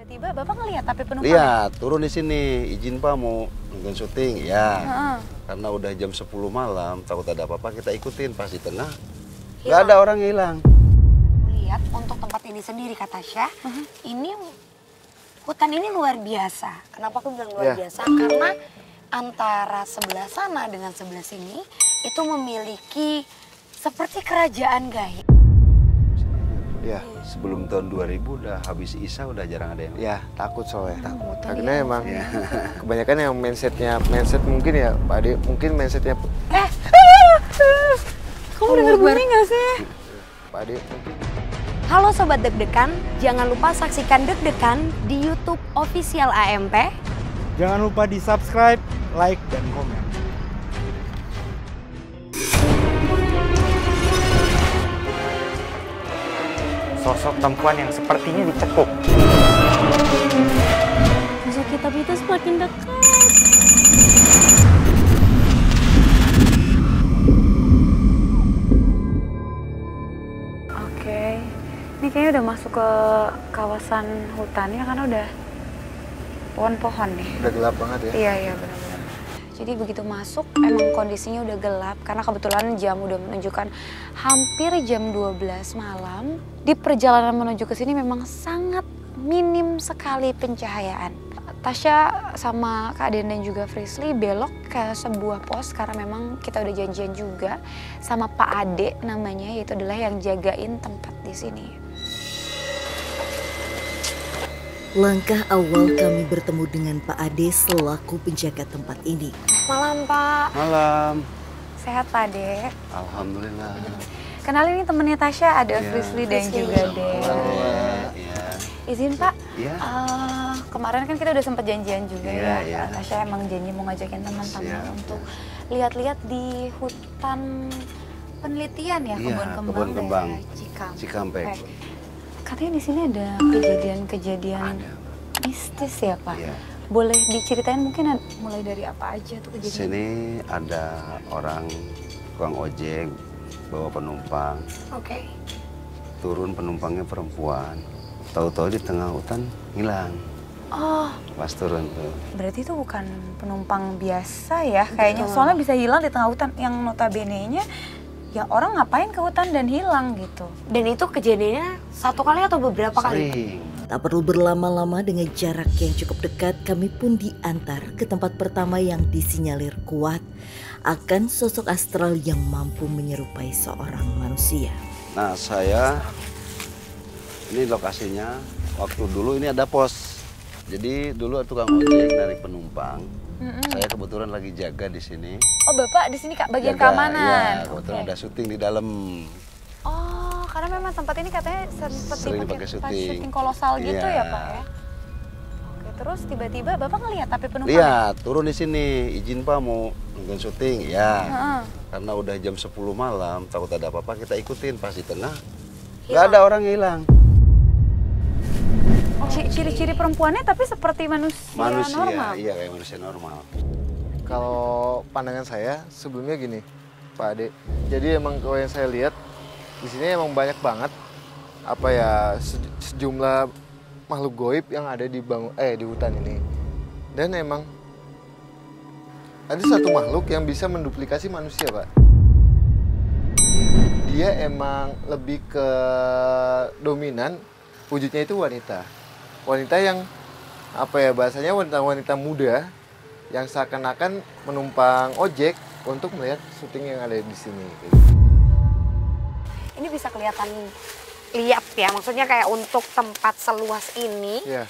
Tiba-tiba Bapak ngelihat tapi penumpang? Lihat, turun di sini. Izin Pak mau nonton syuting. Ya. Karena udah jam 10 malam, takut ada apa-apa kita ikutin. Pas di tengah, nggak ada orang hilang. Lihat untuk tempat ini sendiri kata Syah, ini hutan ini luar biasa. Kenapa aku bilang luar biasa? Karena antara sebelah sana dengan sebelah sini itu memiliki seperti kerajaan gaib. Ya, sebelum tahun 2000 udah habis Isya udah jarang ada yang. Ya, takut soalnya. Karena emang kebanyakan yang mindset mungkin ya, Pak Ade, mungkin mindsetnya. Kamu denger bunyi nggak sih? Pak Ade mungkin. Halo Sobat Deg-Degan, jangan lupa saksikan Deg-Degan di YouTube Official AMP. Jangan lupa di subscribe, like, dan komen. Sosok perempuan yang sepertinya dicekuk. Sosok kitab itu semakin dekat. Oke, ini kayaknya udah masuk ke kawasan hutannya karena udah pohon-pohon nih. Udah gelap banget ya? Iya benar-benar. Jadi begitu masuk emang kondisinya udah gelap karena kebetulan jam udah menunjukkan hampir jam 12 malam. Di perjalanan menuju ke sini memang sangat minim sekali pencahayaan. Tasya sama Kak Den dan juga Frisly belok ke sebuah pos karena memang kita udah janjian juga sama Pak Ade namanya, yaitu adalah yang jagain tempat di sini. Langkah awal kami bertemu dengan Pak Ade selaku penjaga tempat ini. Malam Pak. Malam. Sehat Pak Ade? Alhamdulillah. Kenalin ini temennya Tasya, ada Frisly dan juga Den. Iya. Izin Pak, Iya. kemarin kan kita udah sempat janjian juga Iya. Tasya emang janji mau ngajakin teman-teman untuk lihat-lihat di hutan penelitian ya, kebun kembang Cikampek. Katanya di sini ada kejadian-kejadian mistis ya Pak. Iya. Boleh diceritain mungkin mulai dari apa aja tuh kejadian? Sini ada orang tukang ojek bawa penumpang. Oke. Turun penumpangnya perempuan. Tahu-tahu di tengah hutan hilang. Oh, Pas turun tuh. berarti itu bukan penumpang biasa ya kayaknya. Soalnya bisa hilang di tengah hutan yang notabene-nya ya orang ngapain ke hutan dan hilang gitu. Dan itu kejadiannya satu kali atau beberapa kali? Sering. Tak perlu berlama-lama, dengan jarak yang cukup dekat kami pun diantar ke tempat pertama yang disinyalir kuat akan sosok astral yang mampu menyerupai seorang manusia. Nah, ini lokasinya waktu dulu ini ada pos. Jadi dulu tukang ojek narik penumpang. Saya kebetulan lagi jaga di sini. Oh Bapak di sini Kak bagian Jaga, keamanan. Iya, kebetulan ada syuting di dalam. Oh karena memang tempat ini katanya Sering dipakai syuting. syuting kolosal gitu Iya. ya Pak ya. Oke, terus tiba-tiba Bapak ngelihat tapi penumpang? Lihat, turun di sini. Izin Pak mau nonton syuting. Ya. Karena udah jam 10 malam, takut ada apa-apa kita ikutin. Pas di tengah, nggak ada orang hilang. Ciri-ciri perempuannya tapi seperti manusia normal? Iya kayak manusia normal. Kalau pandangan saya sebelumnya gini, Pak Ade. Jadi emang kalau yang saya lihat di sini emang banyak banget sejumlah makhluk goib yang ada di hutan ini. Dan emang ada satu makhluk yang bisa menduplikasi manusia, Pak. Dia emang lebih ke dominan, wujudnya itu wanita. Wanita yang bahasanya wanita muda yang seakan-akan menumpang ojek untuk melihat syuting yang ada di sini. Ini bisa kelihatan lihat ya, maksudnya kayak untuk tempat seluas ini. Iya.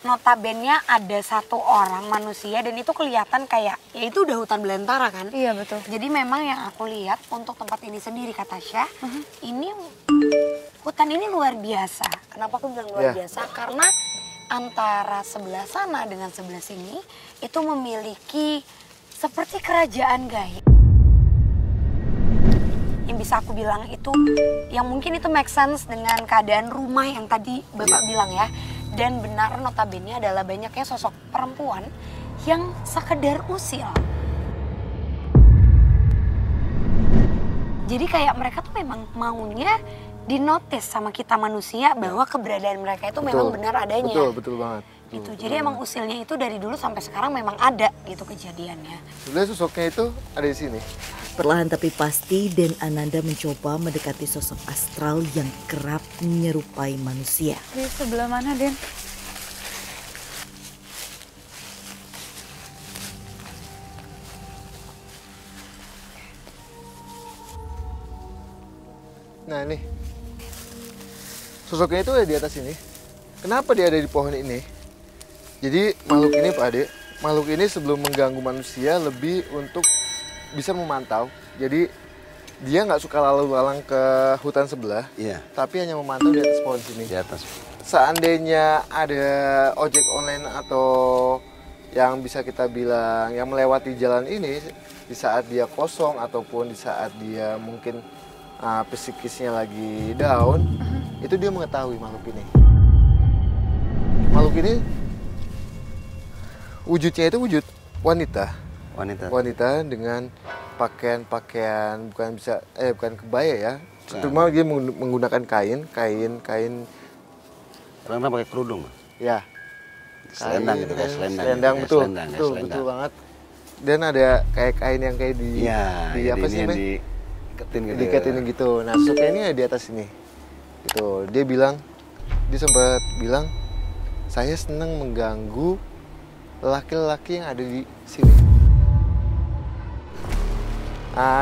Notabene ada satu orang manusia dan itu kelihatan kayak ya itu udah hutan belantara kan. Iya betul. Jadi memang yang aku lihat untuk tempat ini sendiri kata Syah, ini hutan ini luar biasa. Kenapa aku bilang luar biasa? Karena antara sebelah sana dengan sebelah sini itu memiliki seperti kerajaan gaib. Yang bisa aku bilang itu, yang mungkin itu make sense dengan keadaan rumah yang tadi Bapak bilang ya. Dan benar notabene adalah banyaknya sosok perempuan yang sekedar usil. Jadi kayak mereka tuh memang maunya dinotis sama kita manusia bahwa keberadaan mereka itu memang benar adanya. Betul banget. Gitu. Jadi emang usilnya itu dari dulu sampai sekarang memang ada gitu kejadiannya. Sebenarnya sosoknya itu ada di sini. Perlahan tapi pasti Den Ananda mencoba mendekati sosok astral yang kerap menyerupai manusia. Di sebelah mana, Den? Nah nih, sosoknya itu ada di atas ini. Kenapa dia ada di pohon ini? Jadi makhluk ini Pak Ade, makhluk ini sebelum mengganggu manusia lebih untuk bisa memantau. Jadi dia nggak suka lalu lalang ke hutan sebelah, tapi hanya memantau di atas pohon sini. Di atas. Seandainya ada ojek online atau yang bisa kita bilang yang melewati jalan ini di saat dia kosong ataupun di saat dia mungkin psikisnya lagi down, itu dia mengetahui makhluk ini. Makhluk ini wujudnya itu wujud wanita. Wanita dengan pakaian bukan kebaya ya. Cuma dia menggunakan kain. Karena pakai kerudung. Ya. Selendang gitu, kayak selendang. Selendang, betul. Selendang, Betul banget. Dan ada kayak kain yang kayak di apa sih namanya? Diketin gitu. Nah, sosoknya ini ada di atas ini. Gitu. Dia sempat bilang, saya senang mengganggu laki-laki yang ada di sini.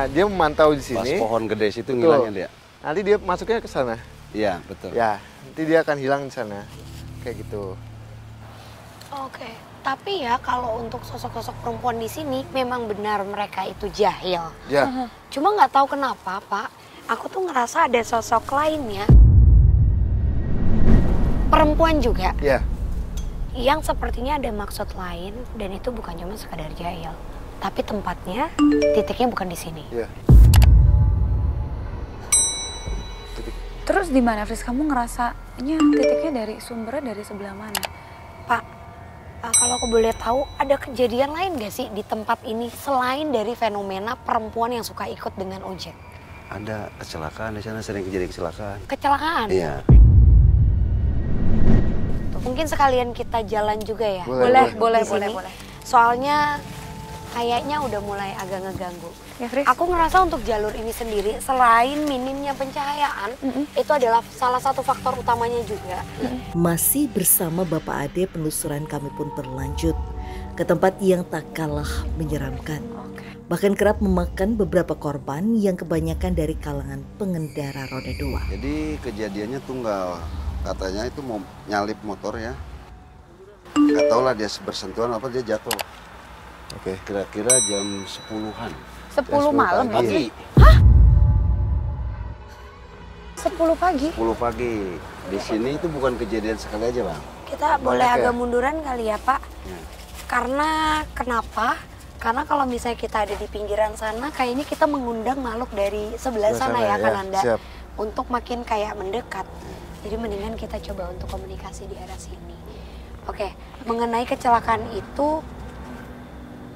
Dia memantau di sini. Pas pohon gede situ ngilangnya dia. Nanti dia masuknya ke sana. Iya, betul. Ya, nanti dia akan hilang di sana. Kayak gitu. Oke, tapi ya kalau untuk sosok-sosok perempuan di sini memang benar mereka itu jahil. Ya. Cuma nggak tahu kenapa, Pak. Aku tuh ngerasa ada sosok lainnya. Perempuan juga. Ya. Yang sepertinya ada maksud lain dan itu bukan cuma sekadar jahil. Tapi tempatnya, titiknya bukan di sini. Ya. Terus di mana, Fris? Kamu ngerasanya titiknya sumbernya dari sebelah mana? Pak, kalau aku boleh tahu, ada kejadian lain gak sih di tempat ini selain dari fenomena perempuan yang suka ikut dengan ojek? Ada kecelakaan di sana, sering kejadian kecelakaan. Kecelakaan? Iya. Mungkin sekalian kita jalan juga ya? Boleh. Soalnya kayaknya udah mulai agak ngeganggu. Ya, Fris? Aku ngerasa untuk jalur ini sendiri, selain minimnya pencahayaan, itu adalah salah satu faktor utamanya juga. Masih bersama Bapak Ade, penelusuran kami pun berlanjut ke tempat yang tak kalah menyeramkan. Bahkan kerap memakan beberapa korban yang kebanyakan dari kalangan pengendara roda 2. Jadi kejadiannya tunggal. Katanya itu mau nyalip motor ya. Gak tau lah dia bersentuhan apa dia jatuh. Oke. Kira-kira jam 10-an. 10 malam ya? Pagi. Hah? 10 pagi? 10 pagi. Di sini itu bukan kejadian sekali aja, Bang. Kita boleh agak munduran kali ya, Pak? Ya. Karena kenapa? Karena kalau misalnya kita ada di pinggiran sana, kayaknya kita mengundang makhluk dari sebelah sana ya, Kananda. Siap. Untuk makin kayak mendekat. Jadi mendingan kita coba untuk komunikasi di arah sini. Oke, mengenai kecelakaan itu,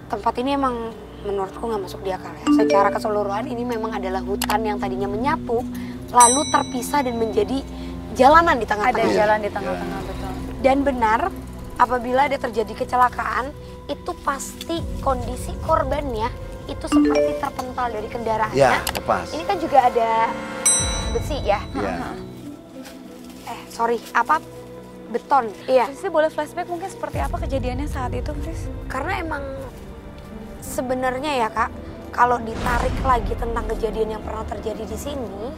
tempat ini emang menurutku nggak masuk di akal ya. Secara keseluruhan ini memang adalah hutan yang tadinya menyatu, lalu terpisah dan menjadi jalanan di tengah-tengah. Ada jalan di tengah-tengah, betul. Dan benar, apabila ada terjadi kecelakaan, itu pasti kondisi korbannya itu seperti terpental dari kendaraannya. Ya, lepas. Ini kan juga ada besi ya? Iya. Beton. Iya. Fris, boleh flashback mungkin seperti apa kejadiannya saat itu, Fris? Karena emang sebenarnya ya Kak, kalau ditarik lagi tentang kejadian yang pernah terjadi di sini,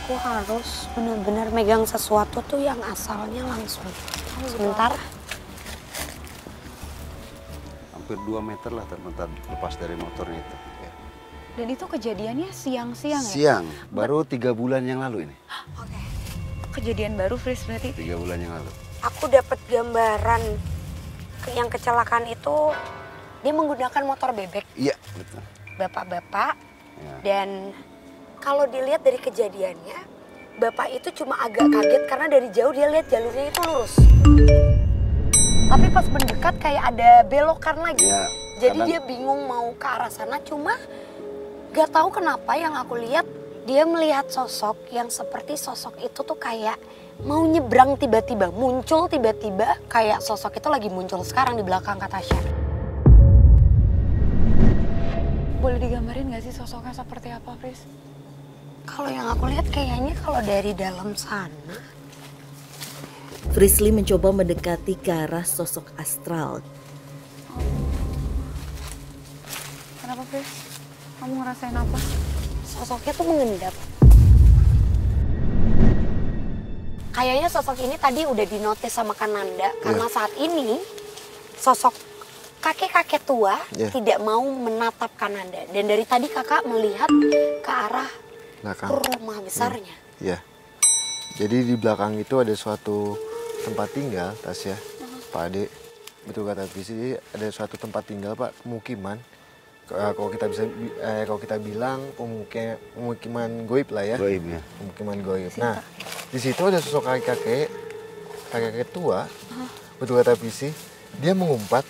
aku harus benar-benar megang sesuatu tuh yang asalnya langsung. Sebentar. Hampir 2 meter lah terpental lepas dari motornya itu. Dan itu kejadiannya siang-siang ya? Siang, baru 3 bulan yang lalu ini. Oke. Kejadian baru, Fris, berarti? 3 bulan yang lalu. Aku dapat gambaran yang kecelakaan itu dia menggunakan motor bebek. Iya, betul. Bapak-bapak. Ya. Dan kalau dilihat dari kejadiannya, bapak itu cuma agak kaget karena dari jauh dia lihat jalurnya itu lurus. Tapi pas mendekat kayak ada belokan lagi. Ya, Jadi karena dia bingung mau ke arah sana, cuma Gak tahu kenapa yang aku lihat, dia melihat sosok yang seperti sosok itu tuh kayak mau nyebrang tiba-tiba, muncul tiba-tiba kayak sosok itu lagi muncul sekarang di belakang Kak Tasya. Boleh digambarin gak sih sosoknya seperti apa, Pris? Kalau yang aku lihat kayaknya kalau dari dalam sana. Frisly mencoba mendekati ke arah sosok astral. Kenapa, Pris? Kamu ngerasain apa? Sosoknya tuh mengendap. Kayaknya sosok ini tadi udah dinotis sama Kananda karena saat ini sosok kakek-kakek tua tidak mau menatap Kananda. Dan dari tadi kakak melihat ke arah rumah besarnya. Ya. Jadi di belakang itu ada suatu tempat tinggal, Tasya, Pak Ade. Betul kata Visi, ada suatu tempat tinggal, Pak, pemukiman. Kalau kita bilang pemukiman goib lah ya. Goib ya. Pemukiman goib. Nah, di situ ada sosok kakek tua. Betul kata Visi, dia mengumpat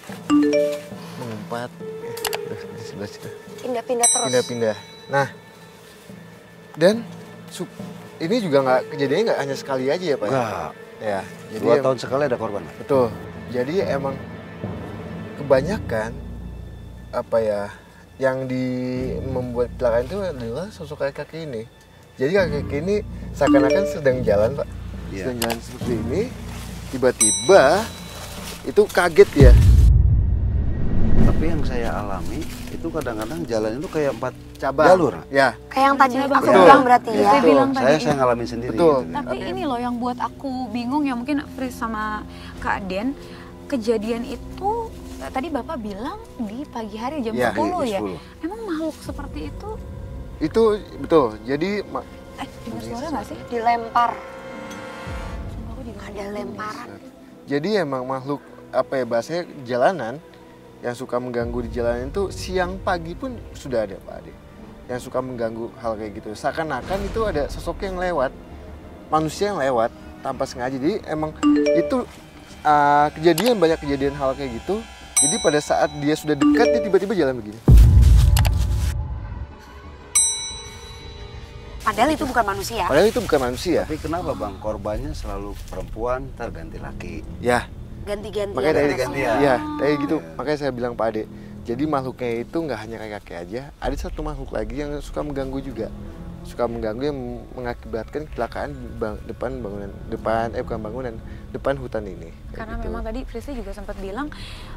di sebelah situ. Pindah-pindah terus. Pindah-pindah. Nah, dan ini juga kejadiannya nggak hanya sekali aja ya Pak? Enggak. Ya, jadi 2 tahun sekali ada korban. Betul. Jadi emang kebanyakan yang membuat kecelakaan itu adalah sosok kakek ini. Jadi kakek ini seakan-akan sedang jalan, Pak. Sedang jalan seperti ini, tiba-tiba itu kaget ya. Tapi yang saya alami itu kadang-kadang jalan itu kayak 4 cabang jalur. Ya. Kayak yang tadi aku bilang berarti ya. Saya ngalamin sendiri. Betul. Gitu. Tapi ini loh yang buat aku bingung ya, mungkin Pris sama Kak Den, kejadian itu tadi Bapak bilang di pagi hari jam 10 ya. 10. Emang makhluk seperti itu? Itu betul. Jadi dengar suara nggak sih? Dilempar. Ada lemparan. Jadi emang makhluk bahasanya jalanan yang suka mengganggu di jalanan itu siang pagi pun sudah ada Pak Ade. Yang suka mengganggu hal kayak gitu. Seakan-akan itu ada sosok yang lewat, manusia yang lewat tanpa sengaja. Jadi emang itu banyak kejadian hal kayak gitu. Jadi pada saat dia sudah dekat, dia tiba-tiba jalan begini. Padahal itu bukan manusia. Padahal itu bukan manusia. Tapi kenapa Bang, korbannya selalu perempuan, terganti laki? Ya. Ganti-gantian. Makanya ganti-gantian. Ya, kayak gitu. Makanya saya bilang Pak Ade. Jadi makhluknya itu nggak hanya kayak kakek aja. Ada satu makhluk lagi yang suka mengganggu juga. Suka mengganggu yang mengakibatkan kecelakaan depan hutan ini. Karena memang tadi Frisly juga sempat bilang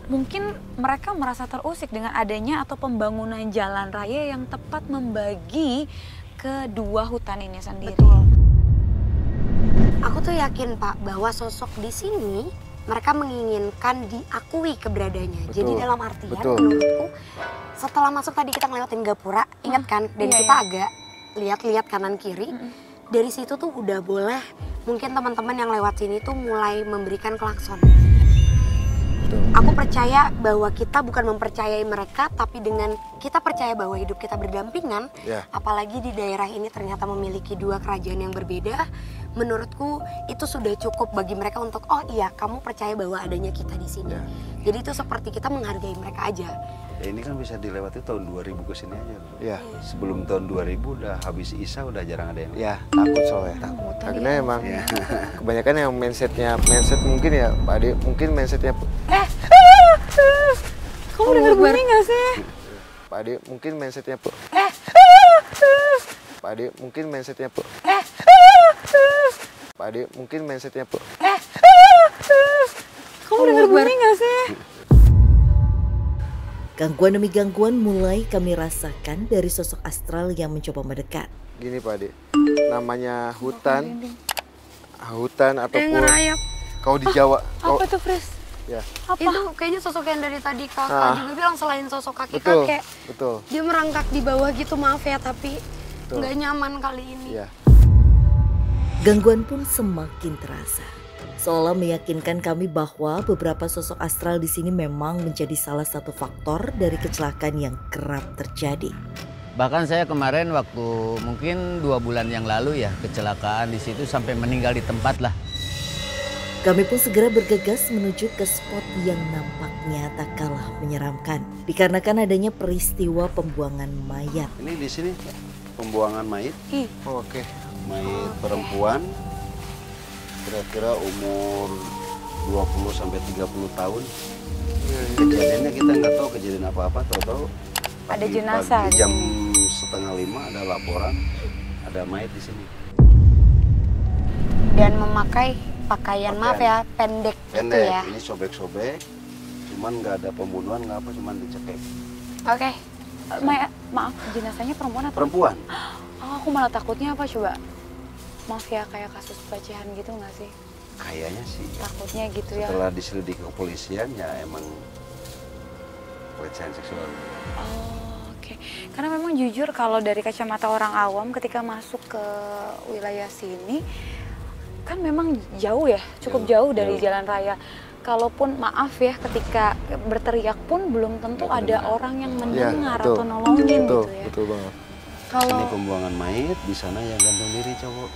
mungkin mereka merasa terusik dengan adanya atau pembangunan jalan raya yang tepat membagi kedua hutan ini sendiri. Betul. Aku tuh yakin Pak bahwa sosok di sini mereka menginginkan diakui keberadaannya. Jadi dalam artian menurutku setelah masuk tadi kita ngelewatin gapura, ingat kan? Dan kita agak lihat-lihat kanan kiri. Dari situ tuh udah boleh mungkin teman-teman yang lewat sini tuh mulai memberikan klakson. Aku percaya bahwa kita bukan mempercayai mereka, tapi dengan kita percaya bahwa hidup kita berdampingan, apalagi di daerah ini ternyata memiliki 2 kerajaan yang berbeda, menurutku itu sudah cukup bagi mereka untuk, oh iya kamu percaya bahwa adanya kita di sini. Jadi itu seperti kita menghargai mereka aja. Ya, ini kan bisa dilewati tahun 2000 ke sini aja. Ya. Sebelum tahun 2000 udah habis Isya udah jarang ada yang. Ya, takut soalnya. Karena emang kebanyakan yang mindset mungkin ya Pak Ade, mungkin mindsetnya Kamu dengar bunyi nggak sih? Pak Ade, mungkin mindsetnya Pak Ade, mungkin mindsetnya Pak Ade, mungkin mindsetnya Kamu dengar bunyi nggak sih? Gangguan demi gangguan mulai kami rasakan dari sosok astral yang mencoba mendekat. Gini Pak Ade, namanya hutan ataupun kau di Jawa. Apa tuh Fris? Ya. Apa? Itu kayaknya sosok yang dari tadi kakak juga bilang selain sosok kakek-kakek. Betul. Dia merangkak di bawah gitu, maaf ya, tapi nggak nyaman kali ini. Ya. Gangguan pun semakin terasa. Seolah meyakinkan kami bahwa beberapa sosok astral di sini memang menjadi salah satu faktor dari kecelakaan yang kerap terjadi. Bahkan saya kemarin waktu mungkin 2 bulan yang lalu ya kecelakaan di situ sampai meninggal di tempat lah. Kami pun segera bergegas menuju ke spot yang nampaknya tak kalah menyeramkan. Dikarenakan adanya peristiwa pembuangan mayat. Ini di sini pembuangan mayat. Oke. Mayat perempuan kira-kira umur 20 sampai 30 tahun. Kejadiannya kita nggak tahu kejadian apa-apa, tahu-tahu Ada jenazah. pagi jam 4:30 ada laporan ada mayat di sini. Dan memakai pakaian maaf ya pendek gitu ya. Ini sobek-sobek, cuman nggak ada pembunuhan, nggak apa, cuman dicekek. Oke. Maaf, jenazahnya perempuan atau? Perempuan. Oh, aku malah takutnya apa coba? Maaf ya, kayak kasus pelecehan gitu nggak sih? Kayaknya sih. Takutnya gitu ya. Setelah diselidiki kepolisian ya emang pelecehan seksual. Oh, oke. Karena memang jujur kalau dari kacamata orang awam ketika masuk ke wilayah sini kan memang jauh ya, cukup jauh dari jalan raya. Kalaupun maaf ya ketika berteriak pun belum tentu ada orang yang mendengar atau nolongin gitu ya. Betul banget. Ini pembuangan mayat, di sana yang gantung diri cowok.